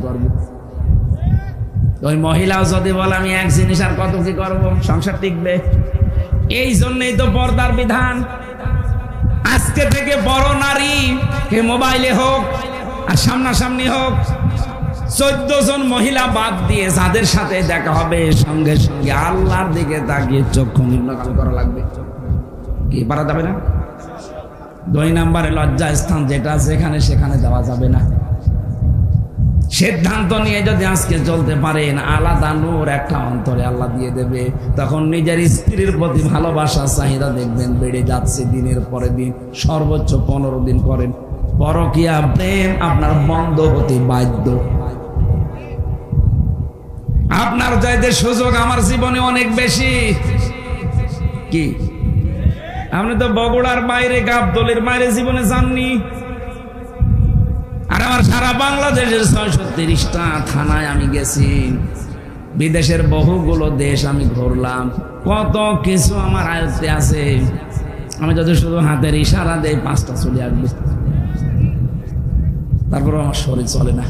করব। ওই মহিলাও যদি বলে আমি এক জিনিস আর কত কি করব, সংসার টিকবে? এই জন্যই তো পর্দার বিধান। আজকে থেকে বড় নারী কে মোবাইলে হোক আর সামনাসামনি হোক, 14 জন মহিলা বাদ দিয়ে যাদের সাথে দেখা হবে সঙ্গে সঙ্গে আল্লাহর দিকে তাকিয়ে চক্ষু নিম্নগামী করা লাগবে। কি পারা যাবে না? 2 নম্বরে লজ্জা স্থান যেটা যেখানে সেখানে দেওয়া যাবে না। সিদ্ধান্ত নিয়ে যদি আজকে চলতে পারেন, আলাদা নূর একটা অন্তরে আল্লাহ দিয়ে দেবে। তখন নিজের স্ত্রীর প্রতি ভালোবাসা চাহিদা দেখবেন বেড়ে যাচ্ছে দিনের পরে দিন। সর্বোচ্চ 15 দিন করেন, পরকীয়া প্রেম আপনার বন্ধ হতে বাধ্য। আপনার চাইতে সুযোগ আমার জীবনে অনেক বেশি। কি আপনি তো বগুড়ার বাইরে, গাবতলীর বাইরে জীবনে যাননি। আর আমার সারা বাংলাদেশের 630টা থানায় আমি গেছি, বিদেশের বহুগুলো দেশ আমি ঘুরলাম, কত কিছু আমার আয়ত্তে আছে। আমি যদি শুধু হাতের ইশারা দেই 5টা চলে আসবে, তারপর আমার শরীর চলে না।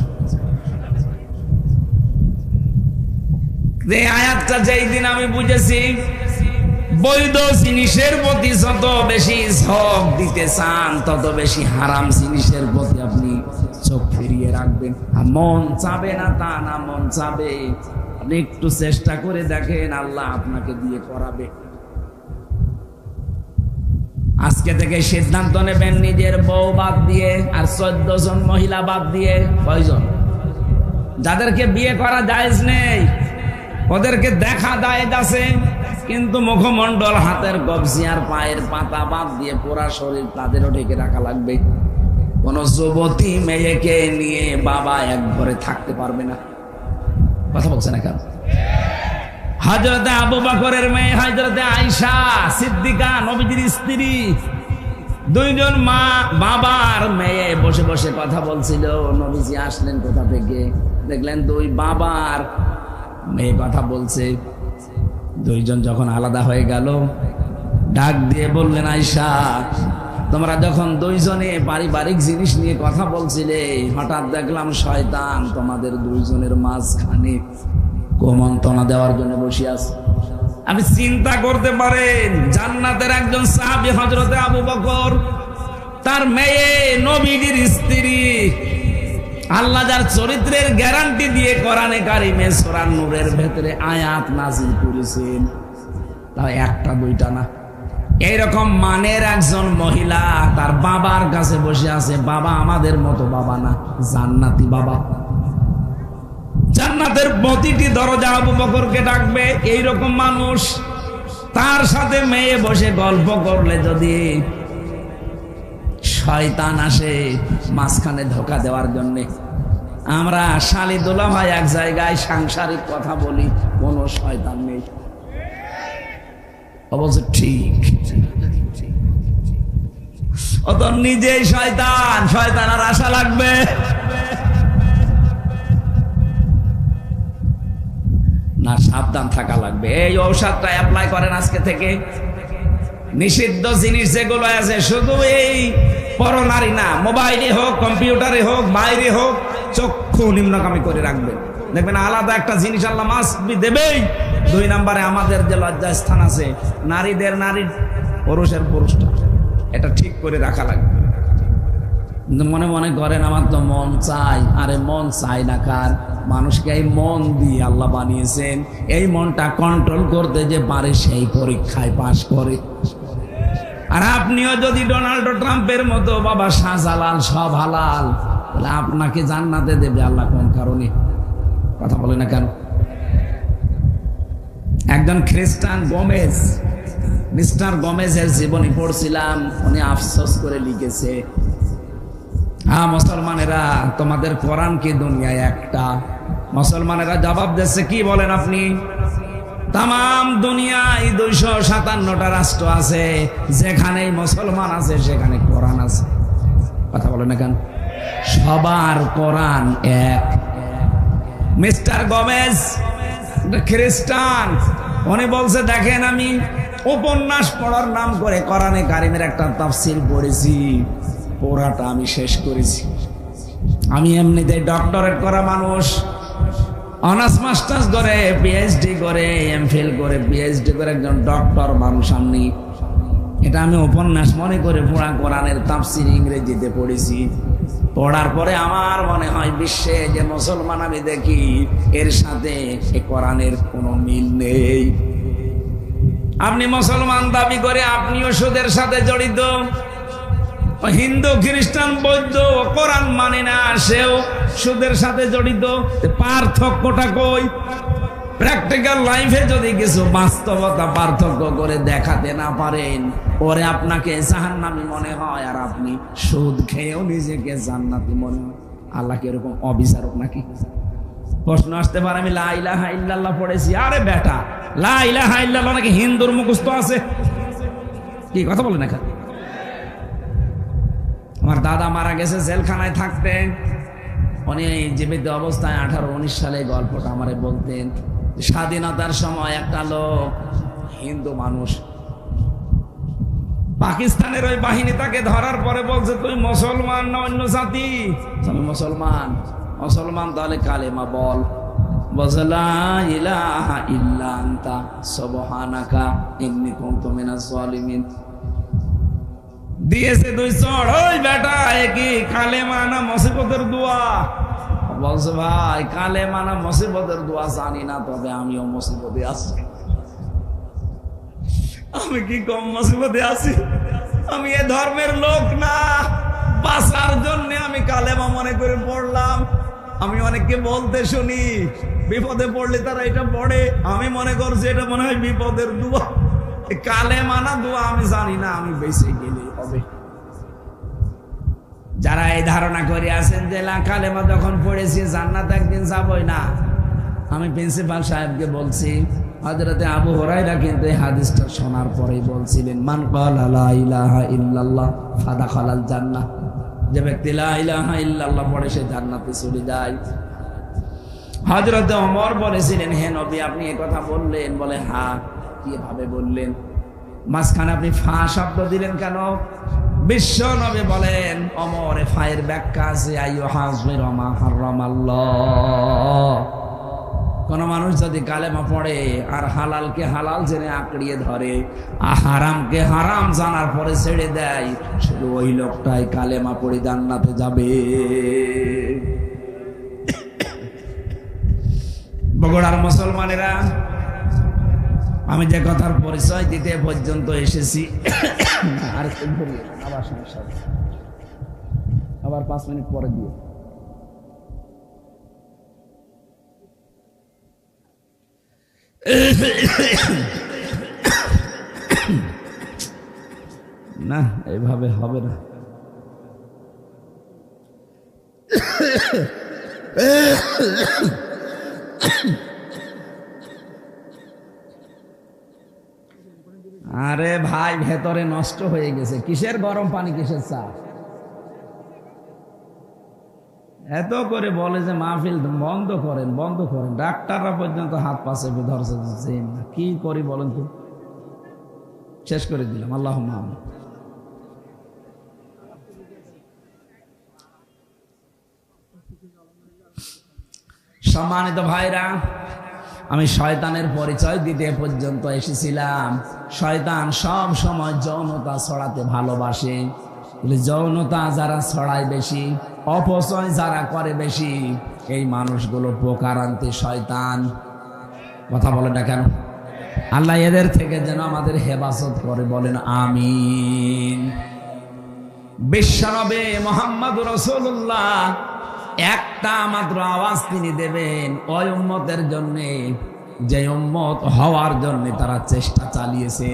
এই আয়াতটা যেই দিন আমি বুঝেছি, বৈধ জিনিসের প্রতি যত বেশি ঝোঁক দিতে চান, তত বেশি হারাম জিনিসের প্রতি আপনি চোখ ফিরিয়ে রাখবেন। আর মন চাবে না তা না, মন চাবে। আপনি একটু চেষ্টা করে দেখেন, আল্লাহ আপনাকে দিয়ে করাবে। আজকে থেকে সিদ্ধান্ত নেবেন নিজের বউ বাদ দিয়ে আর 14 জন মহিলা বাদ দিয়ে। কয়জন? যাদেরকে বিয়ে করা জায়েজ নেই, ওদেরকে দেখা জায়েজ আছে, কিন্তু মুখমণ্ডল, হাতের কবজি আর পায়ের পাতা বাদ দিয়ে পুরা শরীর তাদেরও ঢেকে রাখা লাগবে। কোন যুবতী মেয়েকে নিয়ে বাবা এক ঘরে থাকতে পারবে না। কথা বলছে না কেন? হযরতে আবু বকরের মেয়ে হযরতে আয়েশা সিদ্দিকা, নবীজির স্ত্রী, 2 জন মা বাবার মেয়ে বসে বসে কথা বলছিল। নবীজি আসলেন কোথা থেকে, দেখলেন 2 বাবার মেয়ে কথা বলছে। 2 জন যখন আলাদা হয়ে গেল, ডাক দিয়ে বললেন, আয়েশা, তোমরা যখন 2 জনে পারিবারিক জিনিস নিয়ে কথা বলছিলে, হঠাৎ দেখলাম শয়তান তোমাদের 2 জনের মাঝখানে কুমন্ত্রণা দেওয়ার জন্য বসে আছে। আপনি চিন্তা করতে পারেন, জান্নাতের একজন সাহাবী হযরতে আবু বকর, তার মেয়ে নবীজির স্ত্রী, আল্লাহ যার চরিত্রের গ্যারান্টি দিয়ে কোরআনে কারিমে সূরা নূরের ভেতরে আয়াত নাযিল করেছেন, তাই 1টা 2টা না। এইরকম মানের একজন মহিলা তার বাবার কাছে বসে আছে। বাবা আমাদের মতো বাবা না, জান্নাতি বাবা। জান্নাতের প্রতিটি দরজা আবু বকরকে ডাকবে। এইরকম মানুষ, তার সাথে মেয়ে বসে গল্প করলে যদি শয়তান আসে মাঝখানে ধোঁকা দেওয়ার জন্য। আমরা শালি দোলা ভাই এক জায়গায় সাংসারিক কথা বলি, কোন শয়তান নেই। অবশ্য ঠিক, ও তো নিজেই শয়তান, শয়তান আর আশা লাগবে না? সাবধান থাকা লাগবে। এই ঔষধটা অ্যাপ্লাই করেন আজকে থেকে। নিষিদ্ধ জিনিস যেগুলো আছে, শুধু এই পরনারী না, মোবাইলে হোক, কম্পিউটারে হোক, বাইরে হোক, চক্ষু নিম্নগামী করে রাখবেন। দেখবেন আলাদা একটা জিনিস আল্লাহ মাস্ট বি দেবেই। 2 নম্বরে আমাদের যে লজ্জা স্থান আছে, নারীদের নারী, পুরুষের পুরুষটা, এটা ঠিক করে রাখা লাগবে। মনে মনে করেন আমার তো মন চাই। আরে মন চাই না কার? মানুষকে এই মন দিয়ে আল্লাহ বানিয়েছেন। এই মনটা কন্ট্রোল করতে যে পারে সেই পরীক্ষায় পাশ করে। আর আপনিও যদি ডোনাল্ড ট্রাম্পের মতো বাবা শাহজালাল সব হালাল, তাহলে আপনাকে জান্নাতে দেবে আল্লাহ কোন কারণে? কথা বলে না কেন? একজন খ্রিস্টান গোমেজ, মিস্টার গোমেজের জীবনী পড়ছিলাম, উনি আফসোস করে লিখেছে, হ্যাঁ মুসলমানেরা, তোমাদের কোরআন কি দুনিয়ায় একটা? মুসলমানেরা জবাব দিচ্ছে, কি বলেন আপনি? তাম দুনিয়ায় 257টা রাষ্ট্র আছে, যেখানেই মুসলমান আছে সেখানে কোরআন আছে। কথা বলে না কেন? সবার কোরআন এক। মিস্টার গোমেজ খ্রিস্টান, উনি বলছে, দেখেন আমি উপন্যাস পড়ার নাম করে কোরআনে কারিমের একটা তাফসীর পড়েছি, পুরাটা আমি শেষ করেছি। আমি এমনিতে ডক্টরেট করা মানুষ, অনার্স মাস্টার্স করে, পিএইচডি করে, এমফিল করে, পিএইচডি করে একজন ডক্টর মানুষ আমি। এটা আমি উপন্যাস মনে করে পুরা কোরআনের তাফসীর ইংরেজিতে পড়েছি। পড়ার পরে আমার মনে হয় বিশ্বে যে মুসলমান আমি দেখি এর সাথে এই কোরআনের কোনো মিল নেই। আপনি মুসলমান দাবি করে আপনিও সুদের সাথে জড়িত, হিন্দু খ্রিস্টান বৌদ্ধ কোরআন মানে না সেও সুদের সাথে জড়িত। পার্থক্যটা কই? প্র্যাকটিক্যাল লাইফে যদি কিছু বাস্তবতা পার্থক্য করে দেখাতে না পারেন, ওরে আপনাকে জাহান্নামী মনে হয় আর আপনি সুদ খেয়েও নিজেকে জান্নাতি মনে হয়। আল্লাহ কি এরকম অবিচারক নাকি? প্রশ্ন আসতে পারে আমি লা ইলাহা ইল্লাল্লাহ পড়েছি। আরে বেটা, লা ইলাহা ইল্লাল্লাহ নাকি হিন্দুর মুখস্থ আছে? কি কথা বলেন এখানে? আমার দাদা মারা গেছে, জেলখানায় থাকতেন। উনি জীবিত অবস্থায় 18-19 সালে গল্পটা আমারে বলতেন। স্বাধীনতার সময় একটা লোক, হিন্দু মানুষ, পাকিস্তানের ওই বাহিনী তাকে ধরার পরে বলছে তুই মুসলমান না অন্য জাতি? আমি মুসলমান। মুসলমান তাহলে কালেমা বল। বলছে লা ইলাহা ইল্লা আনতা সুবহানাকা ইন্নী কুনতু মিনাজ জালিমিন। দিয়েছে 2 চড়। ওই বেটা, এ কি কালেমা না মুসিবতের দোয়া? বলছে ভাই কালেমা না মুসিবতের দোয়া জানি না, তবে আমিও মুসিবতে আছি। আমি কি কম মুসিবতে আছি? আমি এ ধর্মের লোক না, বাঁচার জন্য আমি কালেমা মনে করে পড়লাম। আমি অনেককে বলতে শুনি বিপদে পড়লে তারা এটা পড়ে, আমি মনে করছি এটা মনে হয় বিপদের দোয়া। কালেমা না দোয়া আমি জানি না, আমি বেঁচে গেলে হবে। যারা এই ধারণা করে আছেন যে কালেমা যখন পড়েছি জান্নাত একদিন যাবই না, আমি প্রিন্সিপাল সাহেবকে বলছি, হযরতে আবু হুরায়রা কিন্তু এই হাদিসটা শোনার পরেই বলছিলেন মান ক্বালা লা ইলাহা ইল্লাল্লাহ ফাদাখালাল জান্নাহ, যে ব্যক্তি লা ইলাহা ইল্লাল্লাহ পড়ে সে জান্নাতে চলে যায়। হযরতে ওমর বলেছিলেন হে নবী আপনি এই কথা বললেন? বলে হ্যাঁ। কিভাবে বললেন? মাঝখানে আপনি ফা শব্দ দিলেন কেন? বিশ্ব নবী বলেন ওমর এ ফায়ের ব্যাখ্যা আছে আইয়ুহাযির মা হারামাল্লাহ। কোন মানুষ যদি কালেমা পড়ে আর হালালকে হালাল জেনে আঁকড়িয়ে ধরে, হারামকে হারাম জানার পরে ছেড়ে দেয়, শুধু ওই লোকটাই কালেমা পড়ে জান্নাতে যাবে। বগুড়ার মুসলমানেরা, আমি যে কথার পরিচয় দিতে পর্যন্ত এসেছি, আর আবার সমস্যা, আবার 5 মিনিট পরে দিয়ে না, এইভাবে হবে না। আরে ভাই ভেতরে নষ্ট হয়ে গেছে। কিসের গরম পানি, কিসের চা? এত করে বলে যে মাহফিল বন্ধ করেন বন্ধ করেন, ডাক্তাররা পর্যন্ত হাত পাশে ধরছে। কি করি বলেন তো? শেষ করে দিলাম। আল্লাহুম্মা আমিন। সম্মানিত ভাইরা, আমি শয়তানের পরিচয় দিতে পর্যন্ত এসেছিলাম। শয়তান সব সময় যৌনতা ছড়াতে ভালোবাসে। যৌনতা যারা ছড়ায় বেশি, অপচয় যারা করে বেশি, এই মানুষগুলো পোকার আনতে শয়তান। কথা বলে না কেন? আল্লাহ এদের থেকে যেন আমাদের হেফাজত করে, বলেন আমিন। বিশ্বনবী মুহাম্মদুর রাসূলুল্লাহ একটা মাত্র আওয়াজ তিনি দেবেন ওই উম্মতের জন্য, যে উম্মত হওয়ার জন্য তারা চেষ্টা চালিয়েছে।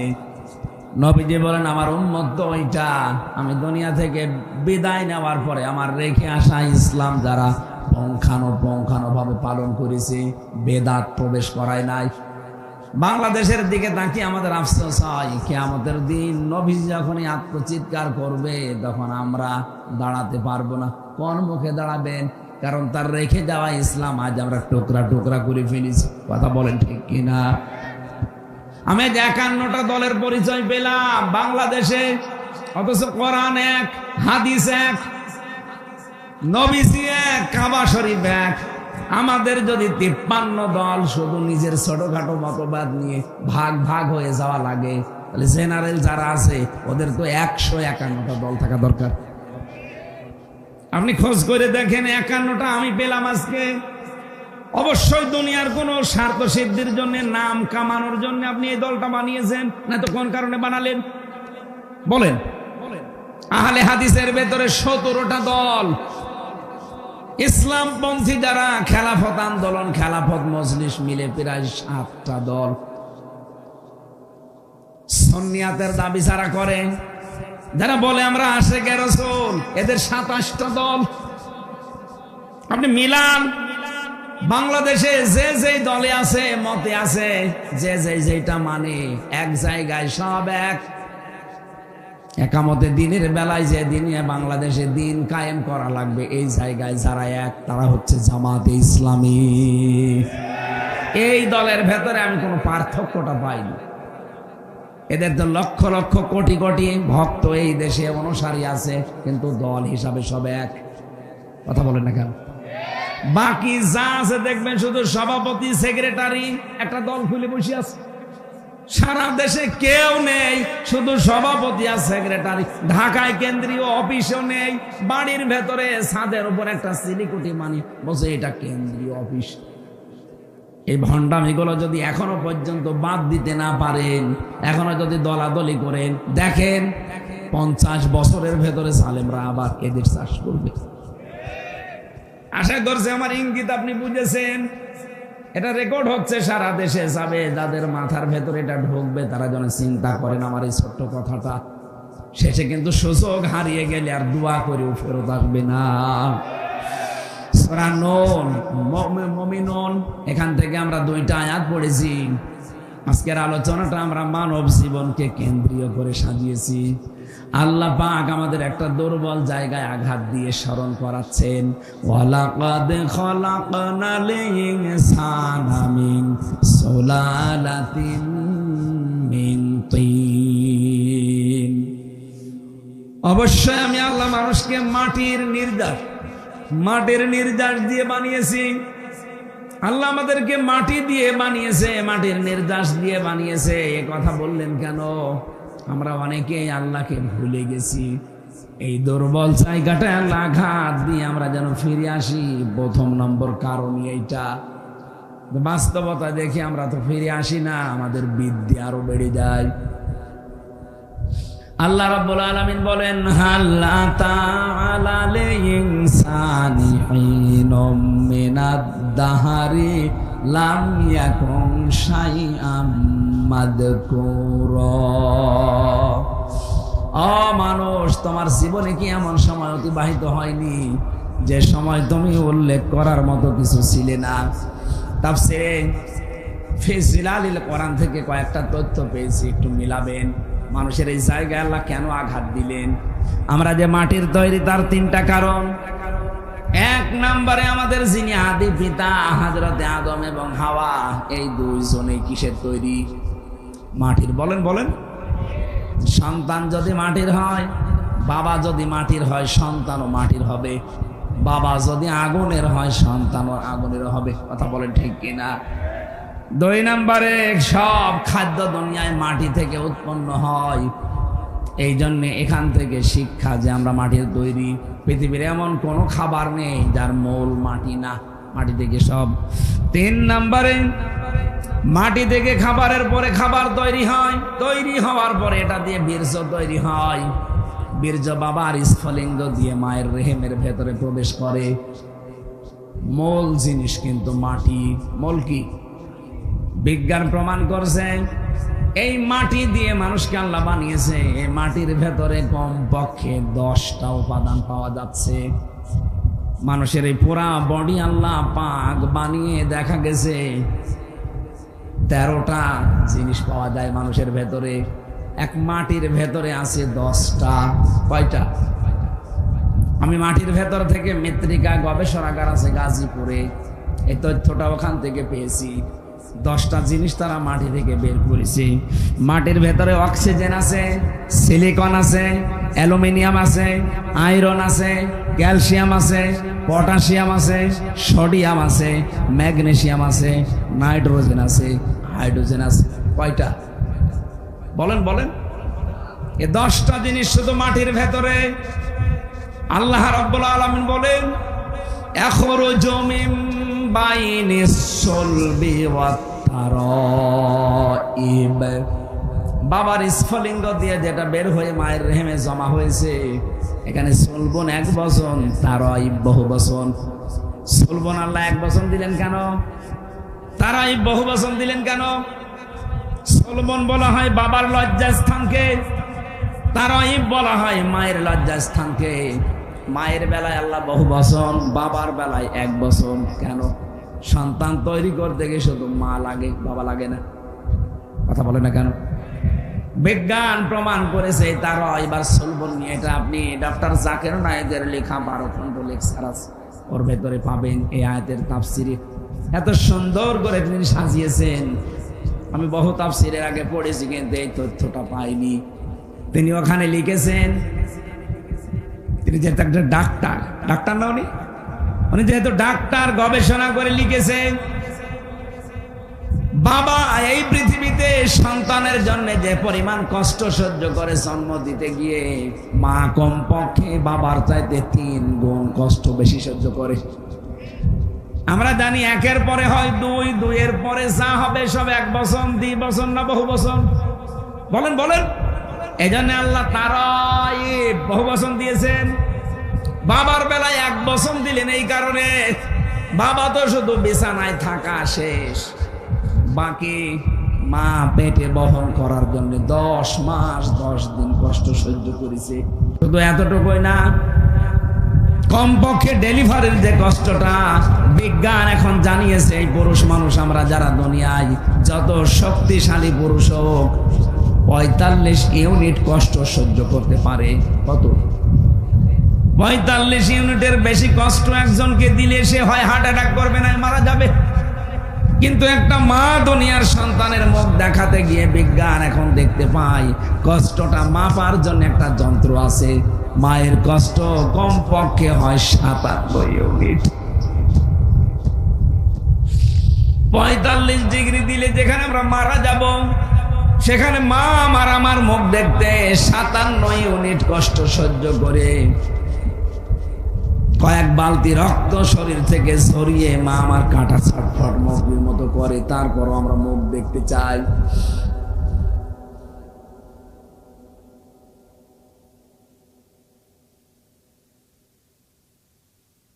নবীজি বলেন আমার উম্মত তো ওইটা, আমি দুনিয়া থেকে বিদায় নেওয়ার পরে আমার রেখে আসা ইসলাম যারা পুঙ্খানুপুঙ্খানুভাবে পালন করেছে, বেদাত প্রবেশ করায় নাই। বাংলাদেশের দিকে তাকিয়ে আমাদের আফসোস হয়, কিয়ামতের দিন নবী যখনই আত্মচিৎকার করবে তখন আমরা দাঁড়াতে পারবো না। কোন মুখে দাঁড়াবেন? কারণ তার রেখে যাওয়া ইসলাম আজ আমরা টুকরা টুকরা করে ফেলেছি। কথা বলেন ঠিক কিনা? আমি 51টা দলের পরিচয় পেলাম বাংলাদেশে, অথচ কোরআন এক, হাদিস এক। নবীজি এক, কাবা শরীফ এক। আমাদের যদি 53 দল শুধু নিজের ছোটখাটো মতবাদ নিয়ে ভাগ ভাগ হয়ে যাওয়া লাগে, তাহলে জেনারেল যারা আছে ওদের তো 151টা দল থাকা দরকার। আপনি খোঁজ করে দেখেন, 51টা আমি পেলাম আজকে। অবশ্যই দুনিয়ার কোন স্বার্থ সিদ্ধির জন্য, নাম কামানোর জন্য আপনি এই দলটা বানিয়েছেন, না তো কোন কারণে বানালেন বলেন? আহলে হাদিসের ভেতরে 17টা দল। ইসলামপন্থী যারা খেলাফত আন্দোলন, খেলাফত মজলিস মিলে প্রায় 7টা দল। সুন্নিয়াতের দাবি যারা করে, যারা বলে আমরা আশিকে রাসূল, এদের 27টা দল। আপনি মিলান, বাংলাদেশে যে যেই দলে আছে, মতে আছে, যে যেটা মানে, এক জায়গায় সব এক। একামতে দিনের বেলায় যে দিনে বাংলাদেশে দিন কায়েম করা লাগবে, এই জায়গায় যারা এক, তারা হচ্ছে জামাতে ইসলামী। এই দলের ভেতরে আমি কোনো পার্থক্যটা পাইনি। এদের তো লক্ষ লক্ষ কোটি কোটি ভক্ত এই দেশে অনুসারী আছে, কিন্তু দল হিসাবে সব এক। কথা বলেন না কেন? বাকি যা আছে দেখবেন শুধু সভাপতি, সেক্রেটারি, একটা দল খুলে বসে আছে। সারা দেশে কেউ নেই, শুধু সভাপতি আর সেক্রেটারি। ঢাকায় কেন্দ্রীয় অফিসও নেই, বাড়ির ভেতরে ছাদের উপর একটা সিলিকুটি মানি বসে, এটা কেন্দ্রীয় অফিস। এই ভণ্ডামিগুলো যদি এখনো পর্যন্ত বাদ দিতে না পারেন, এখনো যদি দলাদলি করেন, দেখেন 50 বছরের ভেতরে সালেমরা আবার এদের চাষ করবে। আশা করছে আমার ইঙ্গিত আপনি বুঝেছেন। এটা রেকর্ড হচ্ছে, সারা দেশে যাবে। যাদের মাথার ভেতরে এটা ঢুকবে তারা যেন চিন্তা করেন আমার এই ছোট্ট কথাটা। শেষে কিন্তু সুযোগ হারিয়ে গেলে আর দোয়া করেও ফেরত আসবে না। সূরা নূন, মুমিনুন, এখান থেকে আমরা 2টা আয়াত পড়েছি। আজকের আলোচনাটা আমরা মানব জীবনকে কেন্দ্রীয় করে সাজিয়েছি। আল্লাহ পাক আমাদের একটা দুর্বল জায়গায় আঘাত দিয়ে স্মরণ করাচ্ছেন, ওয়ালাকাদ খলাকনাল ইনসানা মিন সুলালাতিন মিন তিন। অবশ্যই আমি আল্লাহ মানুষকে মাটির নির্যাস দিয়ে বানিয়েছি। আল্লাহ আমাদেরকে মাটি দিয়ে বানিয়েছে, মাটির নির্যাস দিয়ে বানিয়েছে। এ কথা বললেন কেন? আমরা অনেকেই আল্লাহকে ভুলে গেছি। এই দুর্বল জায়গাটা আল্লাহ আঘাত দিয়ে আমরা যেন ফিরে আসি, প্রথম নম্বর কারণ এইটা। বাস্তবতা দেখে আমরা তো ফিরে আসি না, আমাদের বিদ্যা আরো বেড়ে যায়। আল্লাহ রাব্বুল আলামিন বলেন, হাল আতা আলাল ইনসানি হিনুম মিনাদ দাহরি লাম ইয়াকুন শাইআম মাযকুরা। ও মানুষ, তোমার জীবনে কি এমন সময় অতিবাহিত হয়নি যে সময় তুমি উল্লেখ করার মতো কিছু ছিলে না? তাফসীরে ফি জিলালিল কোরআন থেকে কয়েকটা তথ্য পেয়েছি, একটু মিলাবেন। মানুষের এই জায়গায় আল্লাহ কেন আঘাত দিলেন? আমরা যে মাটির তৈরি, তার 3টা কারণ। 1 নম্বরে আমাদের যিনি আদি পিতা হযরতে আদম এবং হাওয়া, এই 2 জনেই কিসের তৈরি? মাটির। বলেন। সন্তান যদি মাটির হয়, বাবা যদি মাটির হয়, সন্তানও মাটির হবে। বাবা যদি আগুনের হয়, সন্তানও আগুনের হবে। কথা বলেন ঠিক কিনা? 2 নম্বরে সব খাদ্য দুনিয়ায় মাটি থেকে উৎপন্ন হয়। এই জন্য এখান থেকে শিক্ষা যে আমরা মাটির তৈরি। পৃথিবীর এমন কোনো খাবার নেই যার মূল মাটি না, মাটি থেকে সব। 3 নম্বরে মাটি থেকে খাবারের পরে খাবার তৈরি হয়, তৈরি হওয়ার পরে এটা দিয়ে বীর্য তৈরি হয়। বীর্য বাবার স্ফলিঙ্গ দিয়ে মায়ের রেহেমের ভেতরে প্রবেশ করে। মূল জিনিস কিন্তু মাটি। মূল কি? বিজ্ঞান প্রমাণ করছে এই মাটি দিয়ে মানুষকে আল্লাহ বানিয়েছে। এই মাটির ভেতরে কমপক্ষে 10টা উপাদান পাওয়া যাচ্ছে। মানুষের এই পুরা বডি আল্লাহ পাক বানিয়ে দেখা গেছে 13টা জিনিস পাওয়া যায় মানুষের ভেতরে। এক মাটির ভেতরে আছে 10টা। কয়টা? আমি মাটির ভেতর থেকে মৃত্তিকা গবেষণাগার আছে গাজীপুরে, এই তথ্যটা ওখান থেকে পেয়েছি। 10টা জিনিস তারা মাটি থেকে বের করেছে। মাটির ভেতরে অক্সিজেন আছে, সিলিকন আছে, অ্যালুমিনিয়াম আছে, আয়রন আছে, ক্যালসিয়াম আছে, পটাশিয়াম আছে, সোডিয়াম আছে, ম্যাগনেসিয়াম আছে, নাইট্রোজেন আছে, হাইড্রোজেন আছে। কয়টা বলেন বলেন? এ 10টা জিনিস শুধু মাটির ভেতরে। আল্লাহ রাব্বুল আলামিন বলেন, এখরুজু মিন বাইনিস সুলবি ওয়াত তারাইব। বাবার স্ফলিঙ্গ দিয়ে যেটা বের হয়ে মায়ের রেহেমে জমা হয়েছে, এখানে সুলবন 1 বছর, তারাইব বহু বছর। সুলবন আল্লাহ 1 বছর দিলেন কেন? তারাইব বহু বছর দিলেন কেন? সুলবন বলা হয় বাবার লজ্জাস্থানকে, তারাইব বলা হয় মায়ের লজ্জাস্থানকে। মায়ের বেলায় আল্লাহ বহু বছর, বাবার বেলায় 1 বছর। কেন? সন্তান তৈরি করতে গিয়ে শুধু মা লাগে, বাবা লাগে না। কথা বলে না কেন? বিজ্ঞান প্রমাণ করেছে। তারা এবার সুলবন নিয়ে, এটা আপনি ডক্টর জাকির নায়েকের লেখা 12 খণ্ড লেকচার আছে, ওর ভেতরে পাবেন এই আয়াতের তাফসিরে। এত সুন্দর করে তিনি সাজিয়েছেন। আমি বহু তাফসিরের আগে পড়েছি, কিন্তু এই তথ্যটা পাইনি। তিনি ওখানে লিখেছেন, তিনি যেহেতু একটা ডাক্তার না, উনি যেহেতু ডাক্তার, গবেষণা করে লিখেছেন, বাবা এই পৃথিবীতে সন্তানের জন্য যে পরিমাণ কষ্ট সহ্য করে জন্ম দিতে গিয়ে, মা কমপক্ষে বাবার চাইতে 3 গুণ কষ্ট বেশি সহ্য করে। আমরা জানি 1-এর পরে হয় 2, 2-এর পরে যা হবে সব 1 বছর, 2 বছর না বহু বছর? বলেন বলেন? এই জন্য আল্লাহ তারাইব বহু বছর দিয়েছেন। বাবার বেলায় 1 বছর দিলেন এই কারণে, বাবা তো শুধু বিছানায় থাকা শেষ, বাকি মা পেটে বহন করার জন্য 10 মাস 10 দিন কষ্ট সহ্য করেছে। শুধু এতটুকুই না, কমপক্ষে ডেলিভারির যে কষ্টটা, বিজ্ঞান এখন জানিয়েছে এই পুরুষ মানুষ আমরা যারা দুনিয়ায়, যত শক্তিশালী পুরুষ হোক 45 ইউনিট কষ্ট সহ্য করতে পারে। কত? 45 ইউনিটের বেশি কষ্ট একজনকে দিলে সে হয় হার্ট অ্যাটাক করবে, না মারা যাবে। কিন্তু একটা মা দুনিয়ার সন্তানের মুখ দেখাতে গিয়ে বিজ্ঞান এখন দেখতে পায় কষ্টটা মাপার জন্য একটা যন্ত্র আছে। মায়ের কষ্ট কমপক্ষে হয় 57 ইউনিট। 45 ডিগ্রি দিলে যেখানে আমরা মারা যাব, সেখানে মা আমার মুখ দেখতে 57 ইউনিট কষ্ট সহ্য করে কয়েক বালতি রক্ত শরীর থেকে ছড়িয়ে মা আমার কাঁটা ছটফট মুরগির মতো করে, তারপরও আমরা মুখ দেখতে চাই।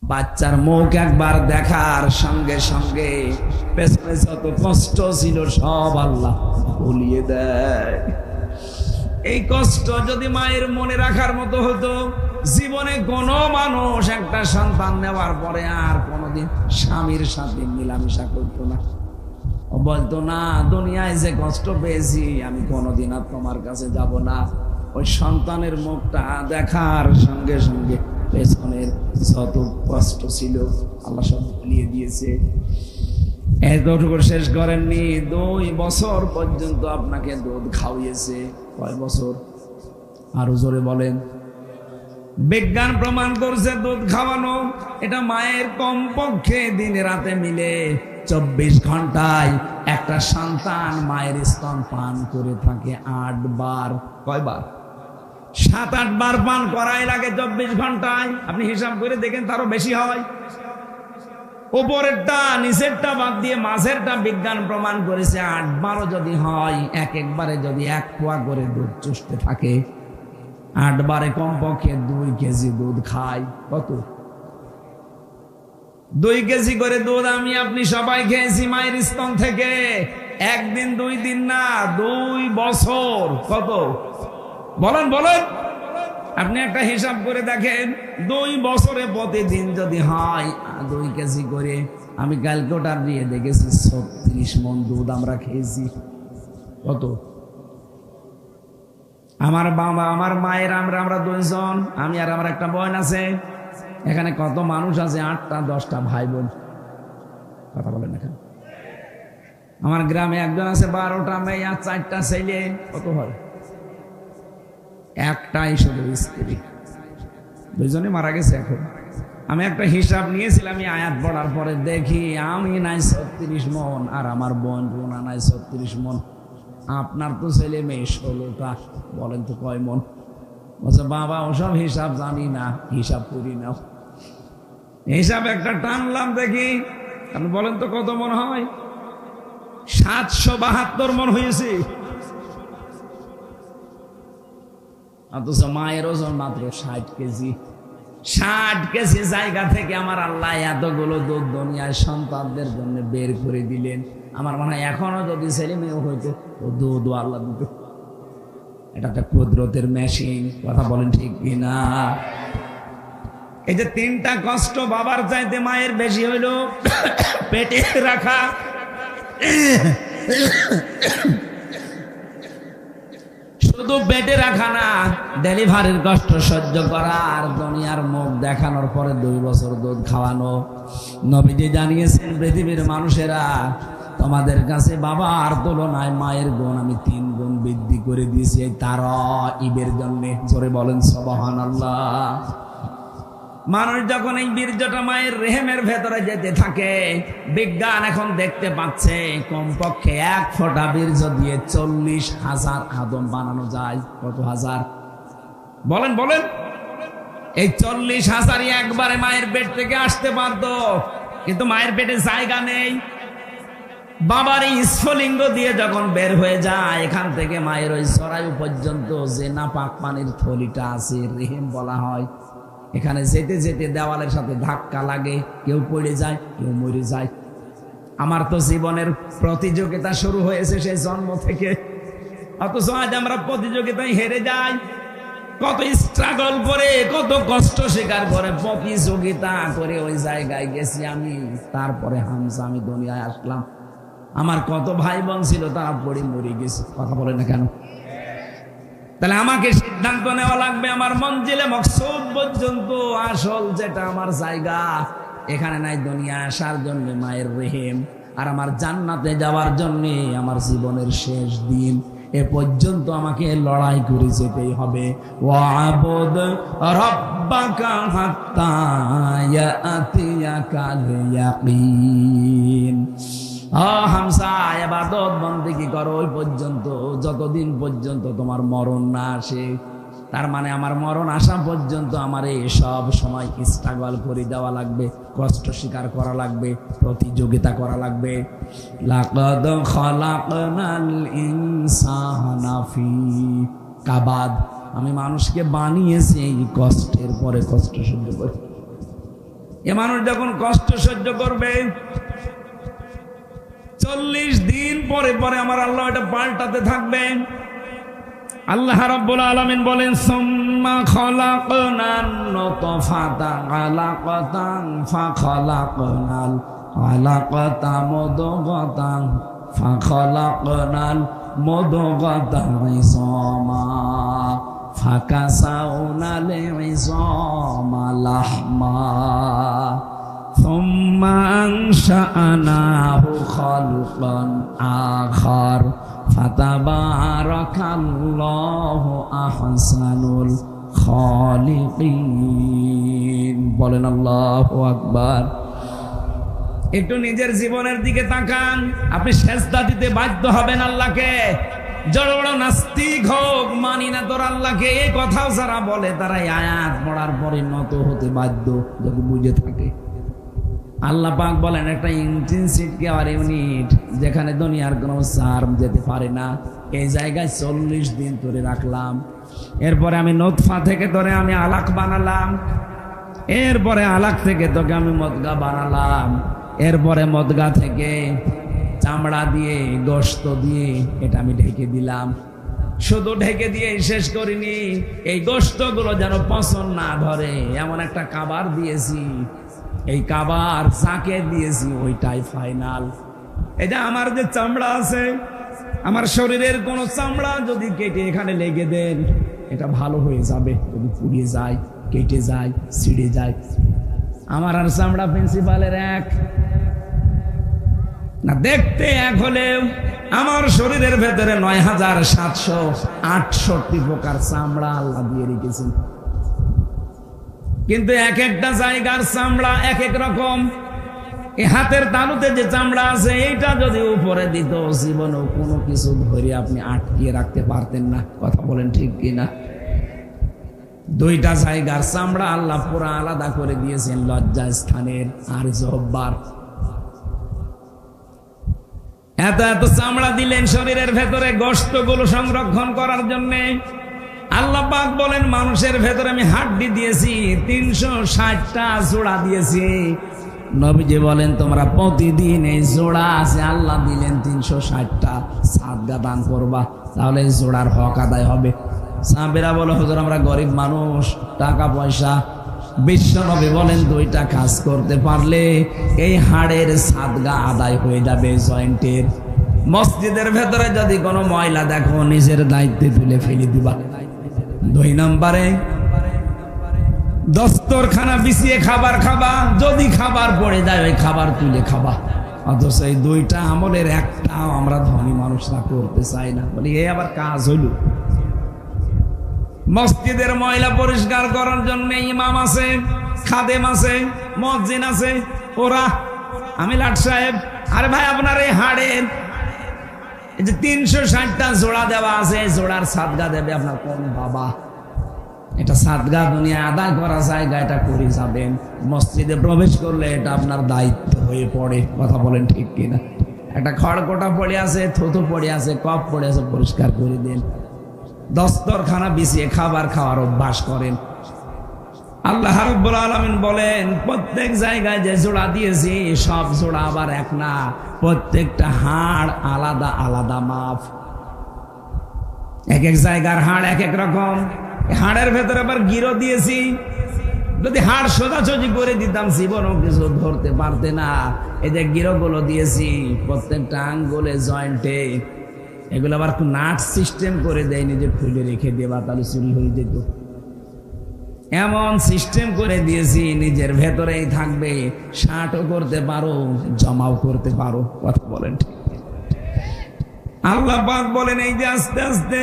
বাচ্চার মুখ একবার দেখার সঙ্গে সঙ্গে পেছনে যত কষ্ট ছিল সব আল্লাহ ভুলিয়ে দেয়। এই কষ্ট যদি মায়ের মনে রাখার মতো হতো, জীবনে কোনো মানুষ একটা সন্তান নেওয়ার পরে আর কোনোদিন স্বামীর সাথে মিলামিশা করতো না। ও বলতো না, দুনিয়ায় যে কষ্ট পেয়েছি আমি কোনোদিন আর তোমার কাছে যাব না। ওই সন্তানের মুখটা দেখার সঙ্গে সঙ্গে পেছনের যত কষ্ট ছিল আল্লাহ সব ভুলিয়ে দিয়েছে। এতটুকু শেষ করেননি, 2 বছর পর্যন্ত আপনাকে দুধ খাওয়িয়েছে। কয় বছর? আরো জোরে বলেন। বিজ্ঞান প্রমাণ করছে দুধ খাওয়ানো এটা মায়ের কমপক্ষে দিনে রাতে মিলে 24 ঘন্টায় একটা সন্তান মায়ের স্তন পান করে থাকে 8 বার। কয়বার? 7-8 বার পান করাই লাগে 24 ঘন্টায়। আপনি হিসাব করে দেখেন, তারও বেশি হয়। উপরেরটা নিচেরটা বাদ দিয়ে মাঝেরটা বিজ্ঞান প্রমাণ করেছে 8 বারও যদি হয়, একবারে যদি 1 পোয়া করে দুধ চুষতে থাকে, 8 বারে কমপক্ষে 2 কেজি দুধ খায়। কত? 2 কেজি করে দুধ আমি আপনি সবাই খেয়েছি মায়ের স্তন থেকে। 1 দিন 2 দিন না, 2 বছর। কত? বলেন বলেন। আপনি একটা হিসাব করে দেখেন, 2 বছরে প্রতিদিন যদি হয় 2 কেজি করে, আমি ক্যালকুলেটর দিয়ে দেখেছি 36 মণ দুধ আমরা খেয়েছি। কত? আমার বাবা আমার মায়ের আমরা 2 জন, আমি আর আমার একটা বোন আছে। এখানে কত মানুষ আছে? 8টা 10টা ভাই বোন। কথা বলেন এখানে। আমার গ্রামে একজন আছে 12টা মেয়ে আর 4টা ছেলে। কত হয়? একটাই শুধু স্ত্রী, দুজনে মারা গেছে। এখন আমি একটা হিসাব নিয়েছিলাম, আমি আয়াত পড়ার পরে দেখি আমি নাই 36 মন আর আমার বোন রুনা নাই 36 মন। আপনার তো ছেলে মেয়ে 16টা, বলেন তো কয় মন? বলছে বাবা ওসব হিসাব জানি না, হিসাব করি না। হিসাব একটা টানলাম দেখি, আপনি বলেন তো কত মন হয়? 772 মন হয়েছে। অথচ মায়ের ওজন মাত্র 60 কেজি। 60 কেজি জায়গা থেকে আমার আল্লাহ এতগুলো দুধ দুনিয়ার সন্তানদের জন্য বের করে দিলেন। আমার মনে হয় এখনো যদি ছেলে মেয়ে হইতো ও দুধ আল্লাহ দিত। এটা একটা কুদরতের মেশিন, কথা বলেন ঠিক কিনা? এই যে 3টা কষ্ট বাবার চাইতে মায়ের বেশি হইল, পেটে রাখা, শুধু পেটে রাখা না, ডেলিভারির কষ্ট সহ্য করা, আর দুনিয়ার মুখ দেখানোর পরে 2 বছর দুধ খাওয়ানো। নবীজি জানিয়েছেন পৃথিবীর মানুষেরা, তোমাদের কাছে বাবার তুলনায় মায়ের গুণ আমি 3 গুণ বৃদ্ধি করে দিয়েছি এই তারঈবের জন্য। জোরে বলেন সুবহানাল্লাহ। মানুষ যখন এই বীর্যটা মায়ের রেহেমের ভেতরে যেতে থাকে, বিজ্ঞান এখন দেখতে পাচ্ছে কমপক্ষে 1 ফোঁটা বীর্য দিয়ে 40,000 আদম বানানো যায়। কত হাজার? বলেন বলেন। এই 40,000ই একবারে মায়ের পেট থেকে আসতে পারত, কিন্তু মায়ের পেটে জায়গা নেই। বাবার এই স্ফলিঙ্গ দিয়ে যখন বের হয়ে যায়, এখান থেকে মায়ের ওই সরায়ু পর্যন্ত যে নাপাক পানির থলিটা আছে, রেহেম বলা হয়, এখানে যেতে যেতে দেওয়ালের সাথে ধাক্কা লাগে, কেউ পড়ে যায়, কেউ মরে যায়। আমার তো জীবনের প্রতিযোগিতা শুরু হয়েছে সেই জন্ম থেকে, অথচ আজ আমরা প্রতিযোগিতায় হেরে যাই। কত স্ট্রাগল করে, কত কষ্ট স্বীকার করে প্রতিযোগিতা করে ওই জায়গায় গেছি আমি। তারপরে হামজা আমি দুনিয়ায় আসলাম। আমার কত ভাই বোন ছিল, তারা পড়ে মরে গেছে। কথা বলে না কেন? তাহলে আমাকে সিদ্ধান্ত নেওয়া লাগবে আমার মঞ্জিলে মকসুদ পর্যন্ত, আসল যেটা আমার জায়গা, এখানে নাই দুনিয়া আসার জন্য মায়ের রেহেম, আর আমার জান্নাতে যাওয়ার জন্য আমার জীবনের শেষ দিন এ পর্যন্ত আমাকে লড়াই করে যেতেই হবে। ওয়াবুদ রাব্বাকা হাত্তা ইয়াতিয়াকাল ইয়াকিন। হামজা, ইবাদত বন্দেগী করো ওই পর্যন্ত, যতদিন পর্যন্ত তোমার মরণ না আসে। তার মানে আমার মরণ আসা পর্যন্ত আমার এই সব সময় স্ট্রাগল করে দেওয়া লাগবে, কষ্ট স্বীকার করা লাগবে, প্রতিযোগিতা করা লাগবে। লাকাদ খালাকনাল ইনসানা ফি কাবাদ। আমি মানুষকে বানিয়েছি এই কষ্টের পরে কষ্ট সহ্য করে। এ মানুষ যখন কষ্ট সহ্য করবে, 40 দিন পরে পরে আমার আল্লাহ এটা পাল্টাতে থাকবেন। আল্লাহ রাব্বুল আলামিন বলেন, সুম্মা খালাকনান নুতফাতা আলাকাতান ফাখালাকনাল আলাকাতা মুদগাতান ফাখালাকনাল মুদগাতা ইযামা ফাকাসাউনাল ইযামা লাহমা সুম্মা আনশাআনাহু খালকান আখার ফাতাবারাকাল্লাহু আহসানুল খালিকিন। বলেন আল্লাহু আকবার। একটু নিজের জীবনের দিকে তাকান, আপনি সেজদা দিতে বাধ্য হবেন আল্লাহকে। বড় বড় নাস্তিক হোক, মানি না তোর আল্লাহকে, এই কথাও যারা বলে তারা আয়াত পড়ার পরে নত হতে বাধ্য, যদি বুঝে থাকে। আল্লাহ পাক বলেন একটা ইন্টেনসিভ কেয়ার ইউনিট, যেখানে দুনিয়ার কোনো সার যেতে পারে না, এই জায়গায় 40 দিন ধরে রাখলাম। এরপরে আমি নোতফা থেকে ধরে আমি আলাক বানালাম, এরপরে আলাক থেকে তোকে আমি মদগা বানালাম, এরপরে মদগা থেকে চামড়া দিয়ে গোশত দিয়ে এটা আমি ঢেকে দিলাম। শুধু ঢেকে দিয়ে শেষ করিনি, এই গোশতগুলো যেন পচন না ধরে এমন একটা কাবার দিয়েছি। এই কাবার যাকে দিয়েছি ওইটাই ফাইনাল। এটা আমার যে চামড়া আছে, আমার শরীরের কোনো চামড়া যদি কেটে এখানে লেগে দেন, এটা ভালো হয়ে যাবে। যদি পুড়িয়ে যায়, কেটে যায়, ছিঁড়ে যায়, আমার আর চামড়া প্রিন্সিপালের এক না, দেখতে এক হলেও আমার শরীরের ভেতরে ৯৭৬৮ প্রকার চামড়া আল্লাহ দিয়ে রেখেছেন, কিন্তু এক একটা জায়গার চামড়া এক এক রকম। এই হাতের তালুতে যে চামড়া আছে এইটা যদি উপরে দিত, জীবনেও কোনো কিছু ধরে আপনি আটকিয়ে রাখতে পারতেন না। কথা বলেন ঠিক কিনা? দুইটা জায়গার চামড়া আল্লাহ পুরা আলাদা করে দিয়েছেন, লজ্জা স্থানের আর জহ্বার। এত এত চামড়া দিলেন শরীরের ভেতরে গোশতগুলো সংরক্ষণ করার জন্য। আল্লাহ পাক বলেন মানুষের ভেতরে আমি হাড্ডি দিয়েছি ৩৬০টা জোড়া দিয়েছি। নবীজি বলেন তোমরা প্রতিদিন এই জোড়া আছে আল্লাহ দিলেন ৩৬০টা, সাদগা দান করবা, তাহলে এই জোড়ার হক আদায় হবে। সাহাবেরা বলে হুজুর আমরা গরিব মানুষ, টাকা পয়সা। বিশ্ব নবী বলেন দুইটা কাজ করতে পারলে এই হাড়ের সাদগা আদায় হয়ে যাবে জয়েন্টের। মসজিদের ভেতরে যদি কোনো ময়লা দেখো নিজের দায়িত্বে তুলে ফেলে দিবা। ২ নম্বরে দস্তরখানা বিছিয়ে খাবার খাবা, যদি খাবার পড়ে যায় ওই খাবার তুলে খাবা। অথচ এই দুইটা আমলের একটাও আমরা ধনী মানুষরা করতে চাই না। বলি এই আবার কাজ হইল। মসজিদের ময়লা পরিষ্কার করার জন্য ইমাম আছে, খাদেম আছে, মুয়াজ্জিন আছে, ওরা আমি লাট সাহেব, আরে ভাই আপনার এই হাড়ের এই যে ৩৬০টা জোড়া দেওয়া আছে, জোড়ার সাদগা দেবে আপনার কোন বাবা? এটা সাদগা দুনিয়া আদায় করা জায়গা, এটা করে যাবেন। মসজিদে প্রবেশ করলে এটা আপনার দায়িত্ব হয়ে পড়ে। কথা বলেন ঠিক কিনা? একটা খড়কোটা পড়ে আছে, থুতু পড়ে আছে, কপ পড়ে আছে, পরিষ্কার করে দেন। দস্তরখানা বিছিয়ে খাবার খাওয়ার অভ্যাস করেন। আল্লাহ রাব্বুল আলামিন বলেন প্রত্যেক জায়গায় যে জোড়া দিয়েছি সব জোড়া আবার এক না, প্রত্যেকটা হাড় আলাদা আলাদা মাপ। এক এক জায়গার হাড় এক এক রকম। হাড়ের ভেতরে আবার গিরো দিয়েছি, যদি হাড় সোজাসুজি করে দিতাম জীবনও কিছু ধরতে পারতে না। এই যে গিরোগুলো দিয়েছি প্রত্যেকটা আঙ্গুলে জয়েন্টে, এগুলো আবার নাট সিস্টেম করে দেয়নি যে খুলে রেখে দেবা তাহলে চুরি হয়ে যেত। এমন সিস্টেম করে দিয়েছি নিজের ভেতরেই থাকবে, শার্টও করতে পারো, জমাও করতে পারো। কথা বলেন ঠিক? আল্লাহ পাক বলেন এই যে আস্তে আস্তে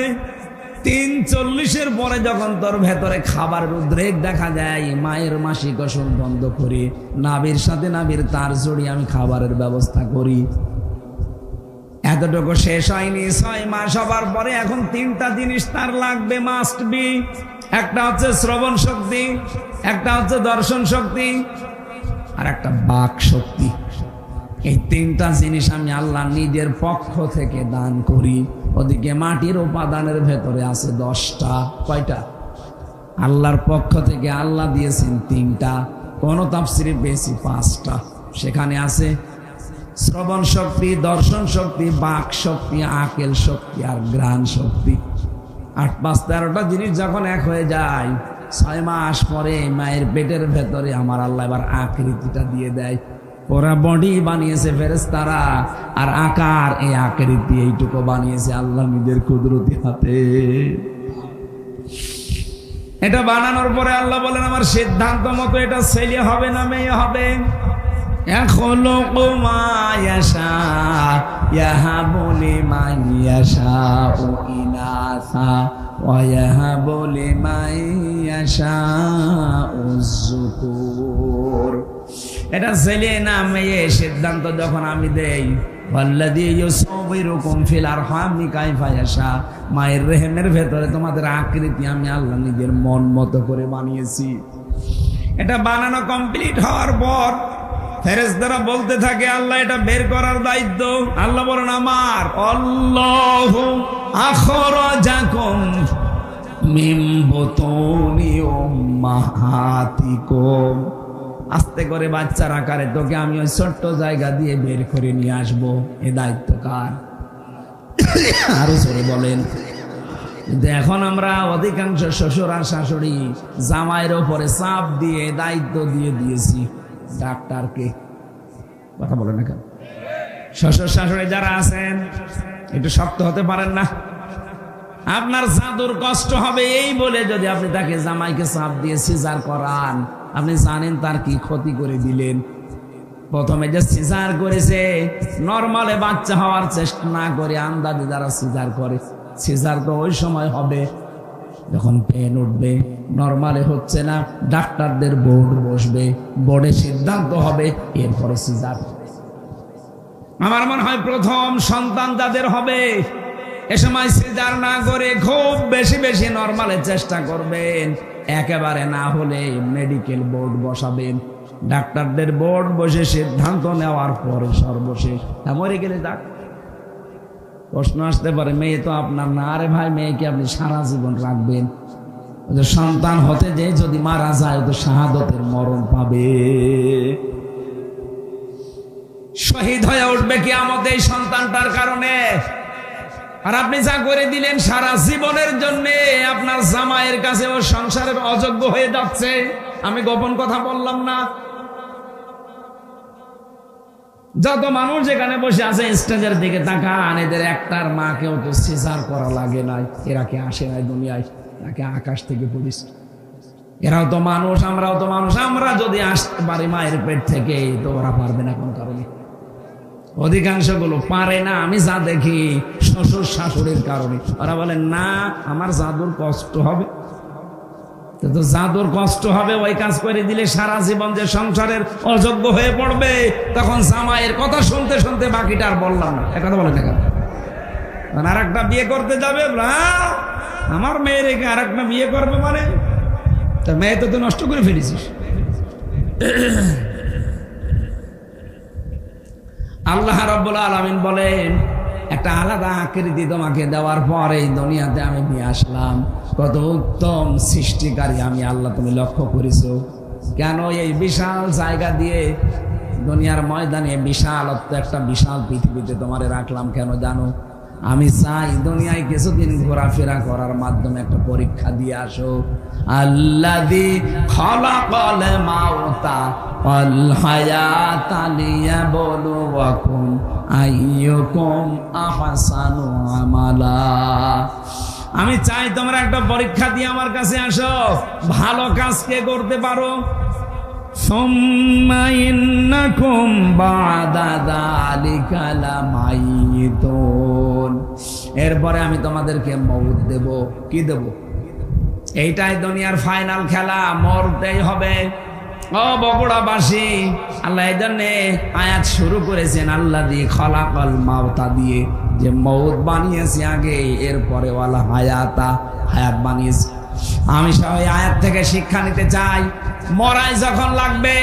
৩:৪০ পরে যখন তোর ভেতরে খাবারের উদ্রেক দেখা যায়, মায়ের মাসিক অসুখ বন্ধ করে নাভির সাথে নাভির তার জড়িয়ে আমি খাবারের ব্যবস্থা করি। এতটুকু শেষ হয়নি, ৬ মাস হবার পরে এখন ৩টা জিনিস তার লাগবে, মাস্ট বি। একটা হচ্ছে শ্রবণ শক্তি, একটা হচ্ছে দর্শন শক্তি, আর একটা বাক শক্তি। এই 3টা জিনিস আমি আল্লাহ নিজের পক্ষ থেকে দান করি। ওদিকে মাটির উপাদানের ভেতরে আছে 10টা। কয়টা? আল্লাহর পক্ষ থেকে আল্লাহ দিয়েছেন 3টা, কোন তাফসিরে পেয়েছি 5টা। সেখানে আছে শ্রবণ শক্তি, দর্শন শক্তি, বাক শক্তি, আকেল শক্তি আর ঘ্রাণ শক্তি। 8, 5, 13টা জিনিস যখন এক হয়ে যায়, 6 মাস পরে মায়ের পেটের ভেতরে আমার আল্লাহ এবার আকৃতিটা দিয়ে দেয়। ওরা বডি বানিয়েছে ফেরেশতারা, আর আকার এই আকৃতি এইটুকু বানিয়েছে আল্লাহ নিজের কুদরতি হাতে। এটা বানানোর পরে আল্লাহ বলেন আমার সিদ্ধান্ত মতো এটা ছেলে হবে না মেয়ে হবে। এটা ছেলে না মেয়ে সিদ্ধান্ত যখন আমি দেই, মায়ের রেহেমের ভেতরে তোমাদের আকৃতি আমি আল্লাহ নিজের মন মতো করে বানিয়েছি। এটা বানানো কমপ্লিট হওয়ার পর ফেরেশতারা বলতে থাকে আল্লাহ এটা বের করার দায়িত্ব। আল্লাহ বলেন আমার আল্লাহু আখরাজাকুম মিন বুতুনি উম্মাহাতিকুম। আস্তে করে বাচ্চার আকারে তোকে আমি ওই ছোট্ট জায়গা দিয়ে বের করে নিয়ে আসবো। এ দায়িত্ব কার? আরো জোরে বলেন। কিন্তু এখন আমরা অধিকাংশ শ্বশুর আর শাশুড়ি জামাইয়ের ওপরে চাপ দিয়ে দায়িত্ব দিয়ে দিয়েছি ডাক্তারকে। কথা বলেন না কেন? শ্বশুর শাশুড়ি যারা আছেন একটু শক্ত হতে পারেন না? আপনার জাদুর কষ্ট হবে এই বলে যদি আপনি তাকে জামাইকে চাপ দিয়ে সিজার করান, আপনি জানেন তার কি ক্ষতি করে দিলেন। প্রথমে যে সিজার করেছে, নরমালে বাচ্চা হওয়ার চেষ্টা না করে আন্দাজে যারা সিজার করে, সিজার তো ওই সময় হবে যখন পেন উঠবে, নরমালে হচ্ছে না, ডাক্তারদের বোর্ড বসবে, বোর্ডে সিদ্ধান্ত হবে, এরপরে সিজার। আমার মনে হয় প্রথম সন্তান যাদের হবে এ সময় সিজার না করে খুব বেশি বেশি নরমালে চেষ্টা করবেন, একেবারে না হলে মেডিকেল বোর্ড বসাবেন, ডাক্তারদের বোর্ড বসে সিদ্ধান্ত নেওয়ার পরে সর্বশেষ মরে গেলে যাক। প্রশ্ন আসতে পারে, মেয়ে তো আপনার না। আরে ভাই, মেয়েকে আপনি সারা জীবন রাখবেন, সন্তান হতে যে যদি মারা যায় তো শাহাদতের মরণ পাবে, শহীদ হয়ে উঠবে কিয়ামতে এই সন্তানটার কারণে। আর আপনি যা করে দিলেন সারা জীবনের জন্য আপনার জামাইয়ের কাছে ও সংসারের অযোগ্য হয়ে যাচ্ছে। আমি গোপন কথা বললাম না। যত মানুষ এখানে বসে আছে স্টেজের দিকে তাকান, এদের একটার মাকেও তো সিজার করা লাগে নাই, এরা কি আসে নাই দুনিয়ায়, নাকি আকাশ থেকে পড়িস? এরাও তো মানুষ, আমরাও তো মানুষ। আমরা যদি আসতে পারি মায়ের পেট থেকে, তো ওরা পারবে না কোন কারণে। অধিকাংশ গুলো পারে না, আমি যা দেখি শ্বশুর শাশুড়ির কারণে। ওরা বলে না, আমার জাদুর কষ্ট হবে। তো জাদুর কষ্ট হবে, ওই কাজ করে দিলে সারা জীবন যে সংসারের অযোগ্য হয়ে পড়বে, তখন জামাইয়ের কথা শুনতে শুনতে বাকিটা আর বললাম না। একথা বলে না, আর একটা বিয়ে করতে যাবে, আমার মেয়ে রেখে আর একটা বিয়ে করবে মানে, তা মেয়ে তো তুই নষ্ট করে ফেলেছিস। আল্লাহ রাব্বুল আলামিন বলেন, একটা আলাদা আকৃতি তোমাকে দেওয়ার পর এই দুনিয়াতে আমি নিয়ে আসলাম। কত উত্তম সৃষ্টিকারী আমি আল্লাহ, তুমি লক্ষ্য করেছো? কেন এই বিশাল জায়গা দিয়ে দুনিয়ার ময়দানে বিশালত্ব একটা বিশাল পৃথিবীতে তোমারে রাখলাম কেন জানো? আমি চাই দুনিয়ায় কিছুদিন ঘোরাফেরা করার মাধ্যমে একটা পরীক্ষা দিয়ে আসো। আল্লাযী খালাকাল মাউতা ওয়াল হায়াতা লিয়াবলুয়াকুম আইয়ুকুম আহসানু আমালা। আমি চাই তোমরা একটা পরীক্ষা দিয়ে আমার কাছে আসো, ভালো কাজ কে করতে পারো। সুম্মা ইন্নাকুম বা'দা যালিকা লামাইয়িতুন। এরপরে আমি তোমাদেরকে মওত দেব। কি দেব? এইটাই দুনিয়ার ফাইনাল খেলা, মরতেই হবে। ও বগুড়াবাসী, আল্লাহ এই জন্যে আয়াত শুরু করেছেন আল্লাযী খালাকাল মাউতা দিয়ে, যে মওত বানিয়েছে আগে, এরপরে ওয়ালা হায়াতা, হায়াত বানিয়েছে। আমি সবাই আয়াত থেকে শিক্ষা নিতে চাই। মরাই যখন লাগবে,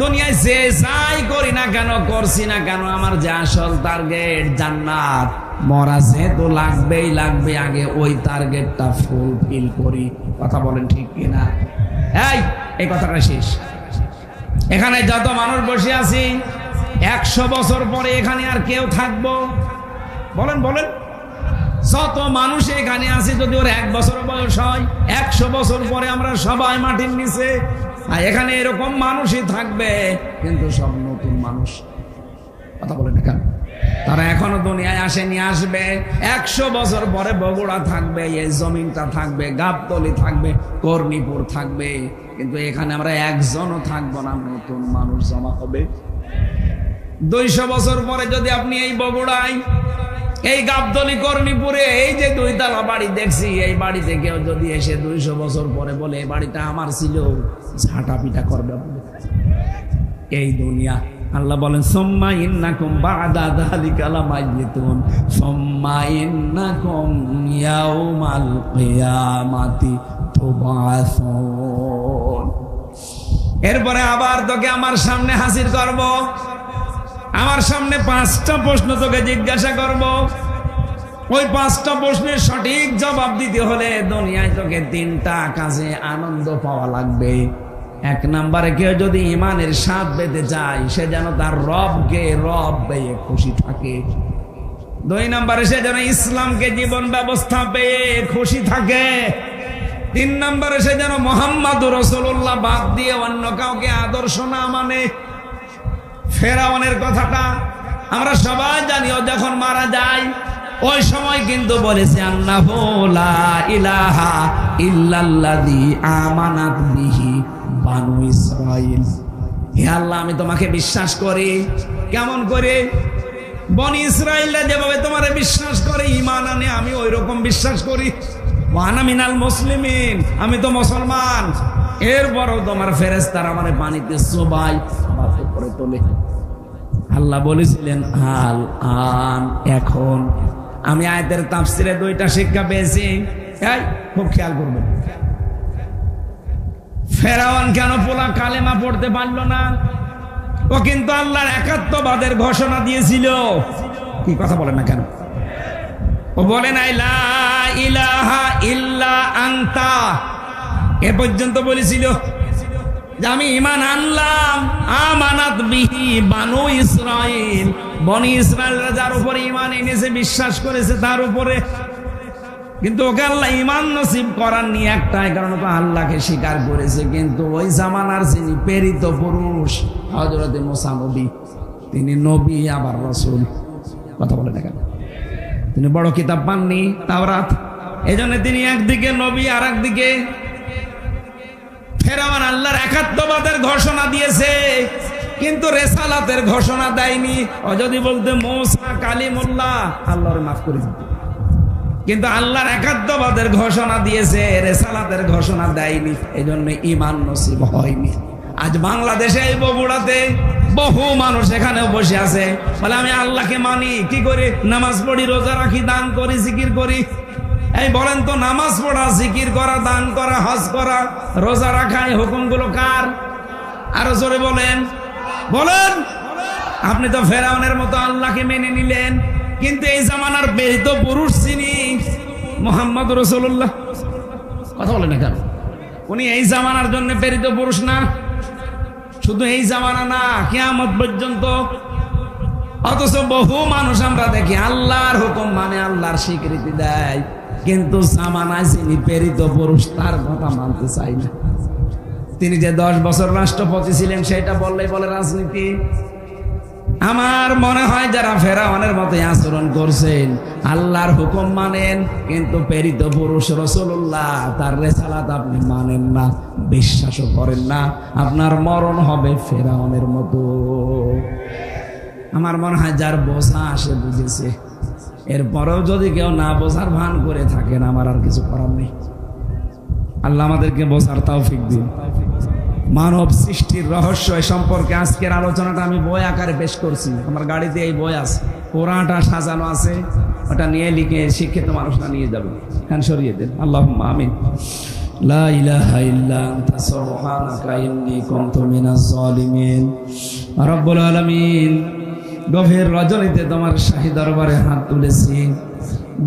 দুনিয়ায় যে যাই করি না কেন, করছি না কেন, আমার যে আসল টার্গেট জান্নাত, মরা যেহেতু লাগবেই লাগবে, আগে ওই টার্গেটটা ফুলফিল করি। কথা বলেন ঠিক কিনা? এই কথাটা শেষ। এখানে যত মানুষ বসে আছি, 100 বছর পরে এখানে আর কেউ থাকবো? বলেন বলেন। যত মানুষ এখানে আছে, যদি ওর 1 বছর বয়স হয়, 100 বছর পরে আমরা সবাই মাটির নিচে। আর এখানে এরকম মানুষই থাকবে, কিন্তু সব নতুন মানুষ। কথা বলেন কেন? তারা এখনো দুনিয়ায় আসেনি, আসবে। 100 বছর পরে বগুড়া থাকবে, এই জমিনটা থাকবে, গাবতলী থাকবে, কর্ণীপুর থাকবে, কিন্তু এখানে আমরা একজনও থাকবো না, নতুন মানুষ জমা হবে। 200 বছর পরে যদি আপনি এই বগুড়ায়, এই গাবতলী, কর্ণীপুরে এই যে 2 তলা বাড়ি দেখছি, এই বাড়িতে কেউ যদি এসে 200 বছর পরে বলে এই বাড়িটা আমার ছিল, ঝাঁটা পিটা করবে। এই দুনিয়া। আল্লাহ বলেন সুম্মা ইন্নাকুম বা'দা যালিকা লামাইয়িতুন সুম্মা ইন্নাকুম ইয়াউমাল কিয়ামাতি তুবআসুন। এরপরে আবার তোকে আমার সামনে হাজির করব, আমার সামনে 5টা প্রশ্ন তোকে জিজ্ঞাসা করব। ওই 5টা প্রশ্নের সঠিক জবাব দিতে হলে দুনিয়ায় তোকে 3টা কাজে আনন্দ পাওয়া লাগবে। 1 নম্বরে কেউ যদি ইমানের স্বাদ পেতে চায়, সে যেন তার রবকে রব পেয়ে খুশি থাকে। 2 নম্বরে সে যেন ইসলামকে জীবন ব্যবস্থা পেয়ে খুশি থাকে। 3 নম্বরে সে যেন মুহাম্মাদুর রাসূলুল্লাহ বাদ দিয়ে অন্য কাউকে আদর্শ না মানে। ফেরাউনের কথাটা আমরা সবাই জানি, ও যখন মারা যায় ওই সময় কিন্তু বলেছে আন্নাহু লা ইলাহা ইল্লাল্লাযী আমানাত বিহি বানু ইসরাঈল। হে আল্লাহ আমি তোমাকে বিশ্বাস করি। কেমন করে? বনি ইসরাইলরা যেভাবে তোমারে বিশ্বাস করে ঈমান আনে, আমি ওই রকম বিশ্বাস করি। ওয়ানা মিনাল মুসলিমিন, আমি তো মুসলমান। এরপরও তোমার ফেরেশতারা আমারে পানিতে চোবাই মাথা করে তোলে। আল্লাহ বলেছিলেন আল আন, এখন। আমি আয়াতের তাফসিরে দুইটা শিক্ষা পেয়েছি, খুব খেয়াল করবেন। ফেরাউন কেন পোলা কালেমা পড়তে পারলো না? ও কিন্তু আল্লাহর একাত্মবাদের ঘোষণা দিয়েছিল। কি কথা বলেন না কেন? ও বলে নাই লা ইলাহা ইল্লা আনতা, এ পর্যন্ত বলেছিল যে আমি ঈমান আনলাম। আমানাত বিহি বানু ইসরাইল, বনি ইসরাইলরা যার উপরে ঈমান এনেছে, বিশ্বাস করেছে তার উপরে। কিন্তু ওকে আল্লাহ ঈমান নসিব করাননি একটাই কারণ, ওকে আল্লাহকে স্বীকার করেছে। কিন্তু ওই জামানার যিনি প্রেরিত পুরুষ হযরত মুসা নবী, তিনি নবী আবার রাসূল। কথা বলে দেখেন, তিনি বড় কিতাব পাননি তাওরাত, এজন্য তিনি একদিকে নবী আর একদিকে ফেরাউন। আল্লাহর একাত্মবাদের ঘোষণা দিয়েছে কিন্তু রেসালাতের ঘোষণা দেয়নি। ও যদি বলতে মুসা কালিমুল্লাহ, আল্লাহর মাফ করে দিত, কিন্তু আল্লাহর একাত্মবাদের ঘোষণা দিয়েছে, রেসালাতের ঘোষণা দেয়নি। এই জন্য ঈমান নসিব হয়নি। আজ বাংলাদেশে এই বগুড়াতে বহু মানুষ এখানে বসে আছে, বলে আমি আল্লাহকে মানি। কি করে? নামাজ পড়ি, রোজা রাখি, দান করি, জিকির করি। এই বলেন তো, নামাজ পড়া, জিকির করা, দান করা, হজ করা, রোজা রাখা, এই হুকুমগুলো কার? আরো জোরে বলেন, বলেন। আপনি তো ফেরাউনের মতো আল্লাহকে মেনে নিলেন, কিন্তু এই জামানার প্রেরিত পুরুষ যিনি মুহাম্মদ রাসূলুল্লাহ, কথা বলেন না কেন? উনি এই জামানার জন্য প্রেরিত পুরুষ না? শুধু এই জামানা না, কিয়ামত পর্যন্ত। অথচ বহু মানুষ আমরা দেখি আল্লাহর হুকুম মানে, আল্লাহর স্বীকৃতি দেয়, কিন্তু জামানায় যিনি প্রেরিত পুরুষ তার কথা মানতে চাই না। তিনি যে 10 বছর রাষ্ট্রপতি ছিলেন সেটা বললেই বলে রাজনীতি। আমার মনে হয় যারা ফেরাউনের মতো আচরণ করছেন, আল্লাহর হুকুম মানেন কিন্তু প্রেরিত পুরুষ রাসূলুল্লাহ তার রিসালাত আপনি মানেন না, বিশ্বাসও করেন না, আপনার মরণ হবে ফেরাউনের মতো। আমার মনে হয় যার বোঝা আসে বুঝেছে। এরপরেও যদি কেউ না বোঝার ভান করে থাকেন, আমার আর কিছু করার নেই। আল্লাহ আমাদেরকে বোঝার তৌফিক দিন। মানব সৃষ্টির রহস্য সম্পর্কে আজকের আলোচনাটা আমি বই আকারে পেশ করছি। আমার গাড়িতে এই বই আছে, কোরআনটা সাজানো আছে, ওটা নিয়ে লিখে শিক্ষিত মানুষরা নিয়ে যাবে। হ্যাঁ, সরিয়ে দেন। আল্লাহুম্মা আমিন। লা ইলাহা ইল্লা আনতা সুবহানাকা ইন্নী কুনতু মিনাজ জালিমিন। রব্বুল আলামিন, গভীর রজনীতে তোমার শাহী দরবারে হাত তুলেছি,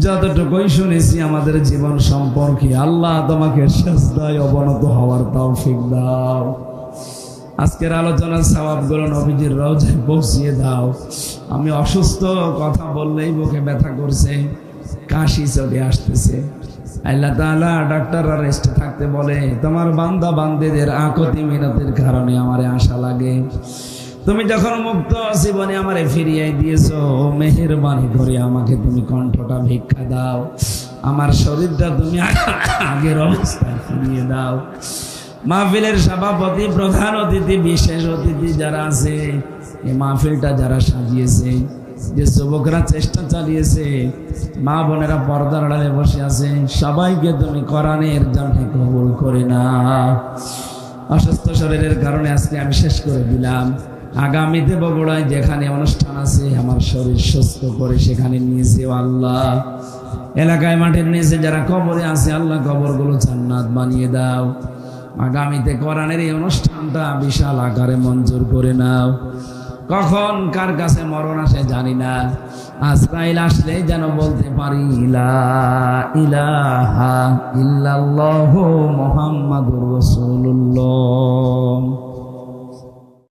যতটুকুই শুনেছি আমাদের জীবন সম্পর্কে, আল্লাহ তোমাকে সিজদায় অবনত হওয়ার তৌফিক দাও। আজকের আলোচনার সওয়াবগুলো নবীজির রওজায় পৌঁছিয়ে দাও। আমি অসুস্থ, কথা বললেই বুকে ব্যথা করছে, কাশি চলে আসতেছে। আল্লাহ তাআলা ডাক্তাররা রেস্টে থাকতে বলে, তোমার বান্দা বান্দিদের আকুতি মিনতির কারণে আমারে আশা লাগে। তুমি যখন মুক্ত জীবনে আমারে ফিরিয়ে দিয়েছো, মেহেরবানি করে আমাকে তুমি কণ্ঠটা ভিক্ষা দাও, আমার শরীরটা তুমি আগের অবস্থায় ফিরিয়ে দাও। মাহফিলের সভাপতি, প্রধান অতিথি, বিশেষ অতিথি যারা আছে, এই মাহফিলটা যারা সাজিয়েছে, যে যুবকরা চেষ্টা চালিয়েছে, মা বোনেরা পর্দার আড়ালে বসে আছে, সবাইকে তুমি কোরআনের জানে কবুল করে না। অসুস্থ শরীরের কারণে আজকে আমি শেষ করে দিলাম। আগামীতে বগুড়ায় যেখানে অনুষ্ঠান আছে, আমার শরীর সুস্থ করে সেখানে নিয়েছে আল্লাহ। এলাকায় মাঠের নিচে যারা কবরে আছে, আল্লাহ কবরগুলো জান্নাত বানিয়ে দাও। আগামীতে কোরআনের এই অনুষ্ঠানটা বিশাল আকারে মঞ্জুর করে নাও। কখন কার কাছে মরণ আসে জানি না, আজরাইল আসলেই যেন বলতে পারি লা ইলাহা ইল্লাল্লাহু মুহাম্মাদুর রাসূলুল্লাহ।